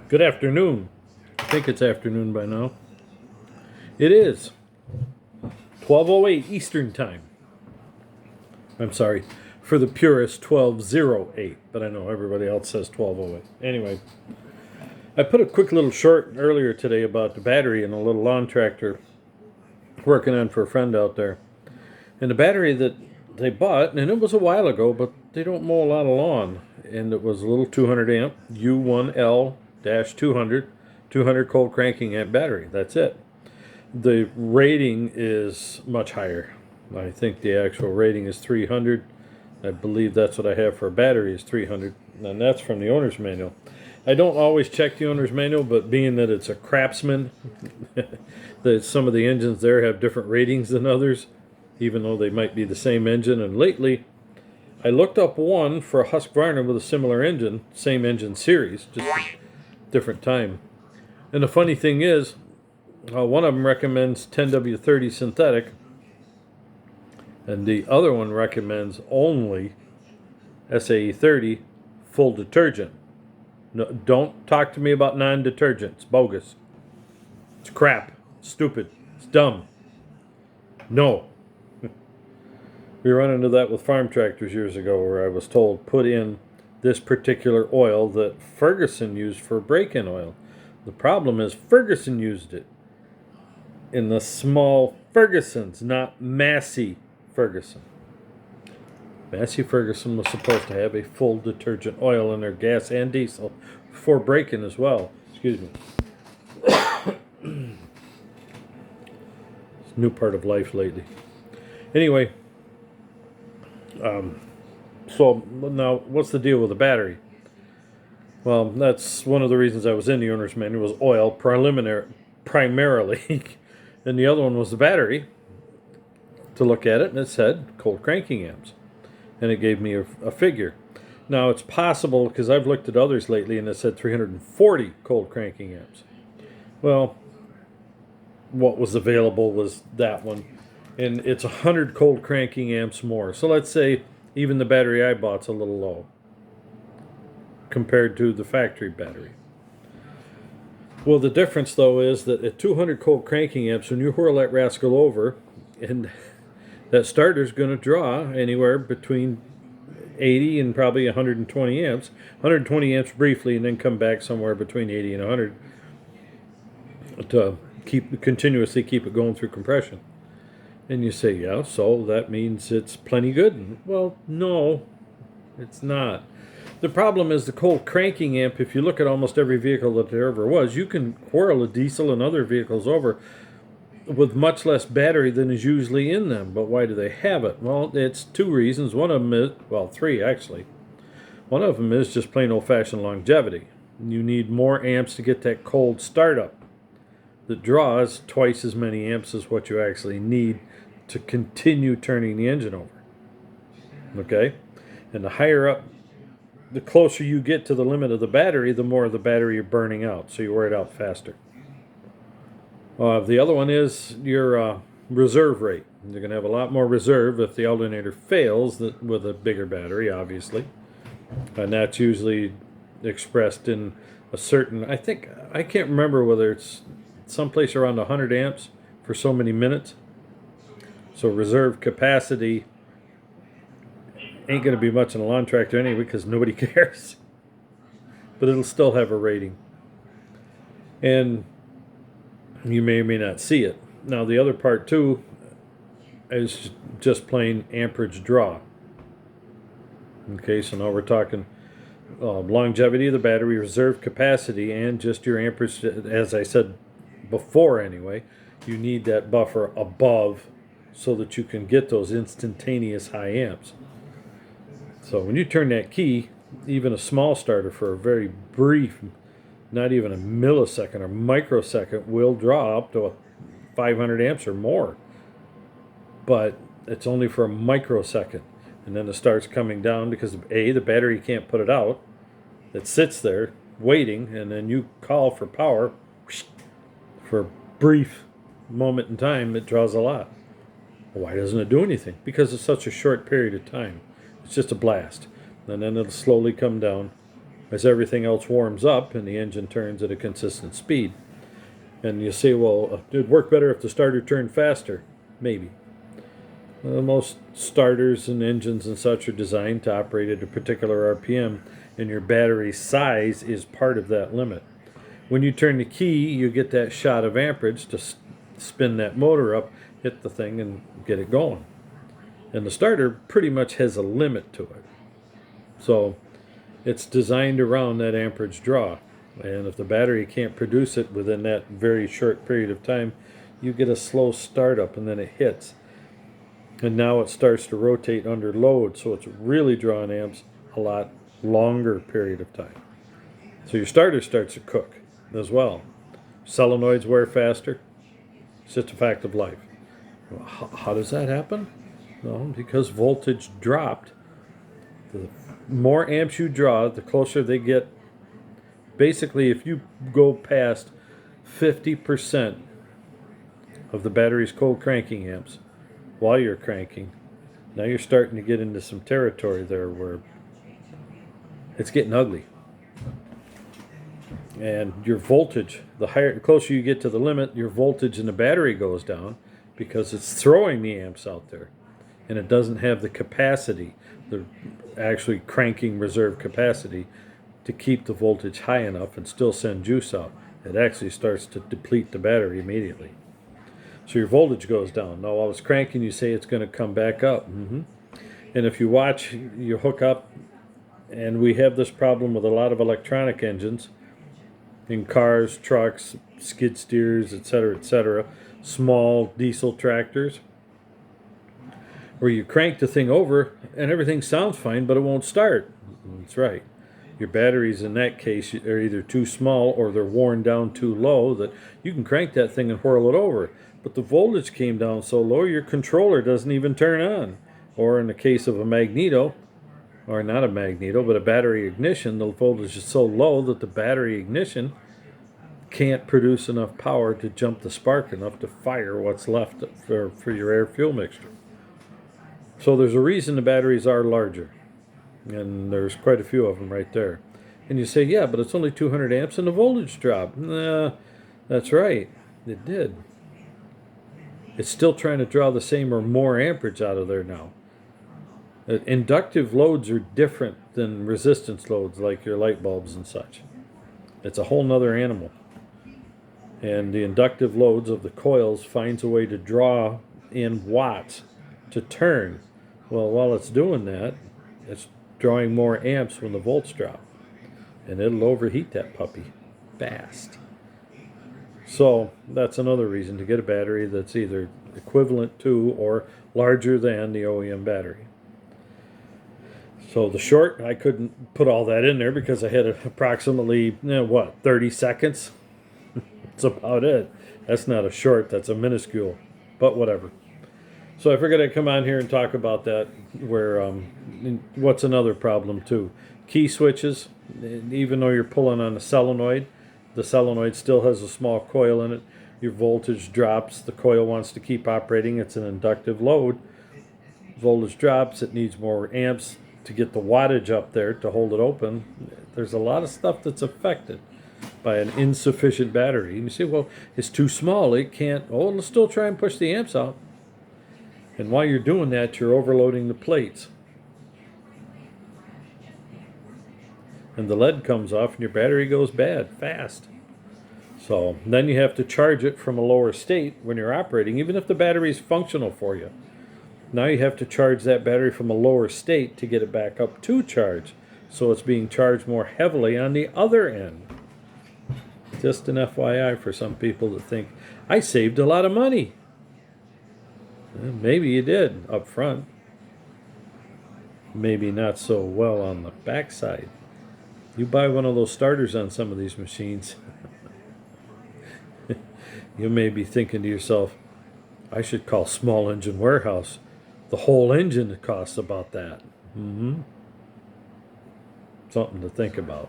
Good afternoon. I think it's afternoon by now. It is 12:08 Eastern Time. I'm sorry, for the purist 12:08, but I know everybody else says 12:08. Anyway, I put a quick little short earlier today about the battery in a little lawn tractor working on for a friend out there. And the battery that they bought, and it was a while ago, but they don't mow a lot of lawn. And it was a little 200 amp U1L-200, 200 cold cranking amp battery. That's it. The rating is much higher. I think the actual rating is 300. I believe that's what I have for a battery is 300. And that's from the owner's manual. I don't always check the owner's manual, but being that it's a Craftsman, that some of the engines there have different ratings than others, even though they might be the same engine. And lately, I looked up one for a Husqvarna with a similar engine, same engine series, just a different time. And the funny thing is, one of them recommends 10W30 synthetic, and the other one recommends only SAE30 full detergent. No, don't talk to me about non-detergent. It's bogus. It's crap. It's stupid. It's dumb. No. We ran into that with farm tractors years ago where I was told put in this particular oil that Ferguson used for break-in oil. The problem is Ferguson used it in the small Fergusons, not Massey Ferguson. Massey Ferguson was supposed to have a full detergent oil in their gas and diesel for break-in as well. Excuse me. It's a new part of life lately. Anyway, so now what's the deal with the battery? Well, that's one of the reasons I was in the owner's manual was oil primarily, and the other one was the battery. To look at it, and it said cold cranking amps, and it gave me a figure. Now it's possible because I've looked at others lately, and it said 340 cold cranking amps. Well, what was available was that one, and it's 100 cold cranking amps more. So let's say even the battery I bought's a little low compared to the factory battery. Well, the difference though is that at 200 cold cranking amps, when you whirl that rascal over, and that starter's going to draw anywhere between 80 and probably 120 amps. 120 amps briefly, and then come back somewhere between 80 and 100 to continuously keep it going through compression. And you say, yeah, so that means it's plenty good. Well, no, it's not. The problem is the cold cranking amp. If you look at almost every vehicle that there ever was, you can whirl a diesel and other vehicles over with much less battery than is usually in them. But why do they have it? Well, it's two reasons. One of them is, well, three actually. One of them is just plain old-fashioned longevity. You need more amps to get that cold startup that draws twice as many amps as what you actually need to continue turning the engine over. Okay? And the higher up, the closer you get to the limit of the battery, the more of the battery you're burning out, so you wear it out faster. The other one is your reserve rate. You're going to have a lot more reserve if the alternator fails with a bigger battery, obviously. And that's usually expressed in a certain, I can't remember whether it's someplace around 100 amps for so many minutes. So reserve capacity ain't going to be much in a lawn tractor anyway because nobody cares. But it'll still have a rating. And you may or may not see it. Now the other part too is just plain amperage draw. Okay, so now we're talking longevity of the battery, reserve capacity, and just your amperage. As I said before anyway, you need that buffer above so that you can get those instantaneous high amps. So when you turn that key, even a small starter for a very brief, not even a millisecond or microsecond, will draw up to 500 amps or more. But it's only for a microsecond. And then it starts coming down because A, the battery can't put it out. It sits there waiting, and then you call for power. For a brief moment in time, it draws a lot. Why doesn't it do anything? Because it's such a short period of time. It's just a blast. And then it'll slowly come down. as everything else warms up and the engine turns at a consistent speed. And you say, well, it'd work better if the starter turned faster. Maybe. Most starters and engines and such are designed to operate at a particular RPM, and your battery size is part of that limit. When you turn the key, you get that shot of amperage to spin that motor up, hit the thing, and get it going. And the starter pretty much has a limit to it. So it's designed around that amperage draw. And if the battery can't produce it within that very short period of time, you get a slow startup and then it hits. And now it starts to rotate under load, so it's really drawing amps a lot longer period of time. So your starter starts to cook as well. Solenoids wear faster. It's just a fact of life. How does that happen? Well, because voltage dropped. The more amps you draw, the closer they get. Basically, if you go past 50% of the battery's cold cranking amps while you're cranking, now you're starting to get into some territory there where it's getting ugly. And your voltage, the closer you get to the limit, your voltage in the battery goes down because it's throwing the amps out there. And it doesn't have the capacity, the actually cranking reserve capacity, to keep the voltage high enough and still send juice out. It actually starts to deplete the battery immediately. So your voltage goes down. Now, while it's cranking, you say it's going to come back up. And if you watch, you hook up, and we have this problem with a lot of electronic engines in cars, trucks, skid steers, etc., small diesel tractors, where you crank the thing over and everything sounds fine, but it won't start. That's right. Your batteries in that case are either too small or they're worn down too low that you can crank that thing and whirl it over. But the voltage came down so low your controller doesn't even turn on. Or in the case of a magneto, or not a magneto, but a battery ignition, the voltage is so low that the battery ignition can't produce enough power to jump the spark enough to fire what's left for your air-fuel mixture. So there's a reason the batteries are larger. And there's quite a few of them right there. And you say, yeah, but it's only 200 amps and the voltage dropped. Nah, that's right. It did. It's still trying to draw the same or more amperage out of there now. Inductive loads are different than resistance loads like your light bulbs and such. It's a whole nother animal. And the inductive loads of the coils finds a way to draw in watts to turn. Well, while it's doing that, it's drawing more amps when the volts drop. And it'll overheat that puppy fast. So that's another reason to get a battery that's either equivalent to or larger than the OEM battery. So the short, I couldn't put all that in there because I had approximately, 30 seconds? That's about it. That's not a short, that's a minuscule. But whatever. So I figured I'd come on here and talk about that, where what's another problem too. Key switches, even though you're pulling on the solenoid still has a small coil in it. Your voltage drops, the coil wants to keep operating, it's an inductive load. Voltage drops, it needs more amps to get the wattage up there to hold it open. There's a lot of stuff that's affected by an insufficient battery. And you say, well, it's too small, it can't, let's still try and push the amps out. And while you're doing that, you're overloading the plates. And the lead comes off and your battery goes bad fast. So then you have to charge it from a lower state when you're operating, even if the battery is functional for you. Now you have to charge that battery from a lower state to get it back up to charge. So it's being charged more heavily on the other end. Just an FYI for some people that think, I saved a lot of money. Maybe you did up front. Maybe not so well on the backside. You buy one of those starters on some of these machines, you may be thinking to yourself, I should call Small Engine Warehouse. The whole engine costs about that. Something to think about.